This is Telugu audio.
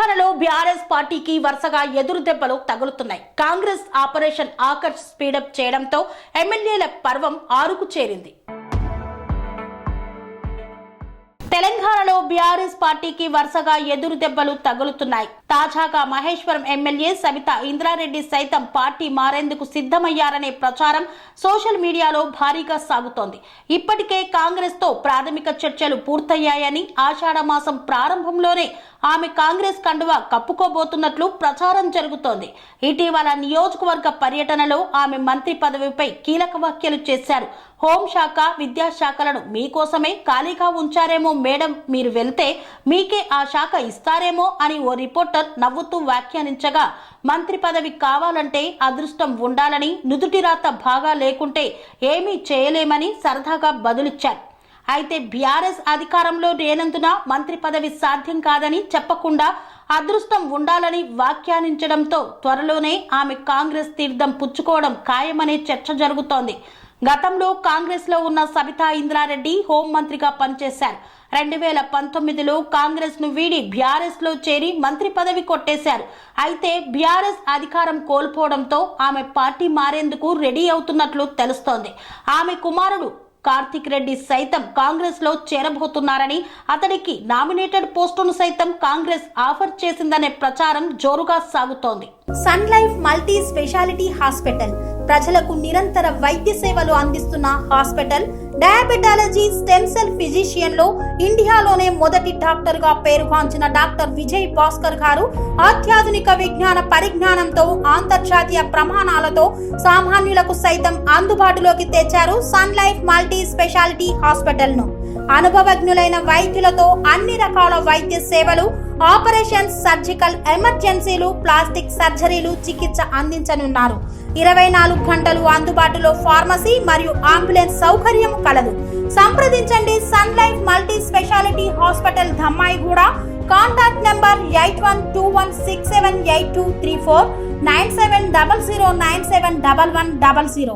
తెలంగాణలో బీఆర్ఎస్ పార్టీకి వరుసగా ఎదురు దెబ్బలు తగులుతున్నాయి. కాంగ్రెస్ ఆపరేషన్ ఆకర్ష్ స్పీడప్ చేయడంతో ఎమ్మెల్యేల పర్వం ఆరుకు చేరింది. తెలంగాణలో బీఆర్ఎస్ పార్టీకి వరుసగా ఎదురు దెబ్బలు తగులుతున్నాయి. తాజాగా మహేశ్వరం ఎమ్మెల్యే సబితా ఇంద్రారెడ్డి సైతం పార్టీ మారేందుకు సిద్ధమయ్యారనే ప్రచారం సోషల్ మీడియాలో భారీగా సాగుతోంది. ఇప్పటికే కాంగ్రెస్ తో ప్రాథమిక చర్చలు పూర్తయ్యాయని, ఆషాఢ మాసం ప్రారంభంలోనే ఆమె కాంగ్రెస్ కండువా కప్పుకోబోతున్నట్లు ప్రచారం జరుగుతోంది. ఇటీవల నియోజకవర్గ పర్యటనలో ఆమె మంత్రి పదవిపై కీలక వ్యాఖ్యలు చేశారు. హోంశాఖ, విద్యాశాఖలను మీకోసమే ఖాళీగా ఉంచారేమో మేడం, మీరు వెళ్తే మీకే ఆ శాఖ ఇస్తారేమో అని ఓ రిపోర్టర్ నవ్వుతూ వ్యాఖ్యానించగా, మంత్రి పదవి కావాలంటే అదృష్టం ఉండాలని, నుదుటి రాత బాగా లేకుంటే ఏమీ చేయలేమని సరదాగా బదులిచ్చారు. అయితే బీఆర్ఎస్ అధికారంలో లేనందున మంత్రి పదవి సాధ్యం కాదని చెప్పకుండా అదృష్టం ఉండాలని వ్యాఖ్యానించడంతో త్వరలోనే ఆమె కాంగ్రెస్ తీర్థం పుచ్చుకోవడం ఖాయమనే చర్చ జరుగుతోంది. గతంలో కాంగ్రెస్ లో ఉన్న సబితా ఇంద్రారెడ్డి హోంమంత్రిగా పనిచేశారు. 2019లో కాంగ్రెస్ ను వీడి బీఆర్ఎస్ లో చేరి మంత్రి పదవి కొట్టేశారు. అయితే బీఆర్ఎస్ అధికారం కోల్పోవడంతో ఆమె పార్టీ మారేందుకు రెడీ అవుతున్నట్లు తెలుస్తోంది. ఆమె కుమారుడు కార్తిక్ రెడ్డి సైతం కాంగ్రెస్ లో చేరబోతున్నారని, అతడికి నామినేటెడ్ పోస్టును సైతం కాంగ్రెస్ ఆఫర్ చేసిందనే ప్రచారం జోరుగా సాగుతోంది. Sun life multi speciality hospital ప్రజలకు నిరంతర వైద్య సేవలు అందిస్తున్న hospital. Diabetology, stem cell physician లో ఇండియాలోనే మొదటి డాక్టర్ గా పేరుగాంచిన డాక్టర్ విజయ్ భాస్కర్ గారు అత్యాధునిక విజ్ఞాన పరిజ్ఞానంతో, అంతర్జాతీయ ప్రమాణాలతో సామాన్యులకు సైతం అందుబాటులోకి తెచ్చారు sun life multi speciality hospital ను. అనుభవజ్ఞులైన వైద్యులతో అన్ని రకాల వైద్య సేవలు, ఆపరేషన్స్, సర్జికల్ ఎమర్జెన్సీలు, ప్లాస్టిక్ సర్జరీలు, చికిత్స అందించనున్నారు. 24 గంటలు అందుబాటులో ఫార్మసీ మరియు అంబులెన్స్ సౌకర్యం కలదు. సంప్రదించండి sun life multi speciality hospital, Dammaiguda. Contact number 8121678234, 9700971100.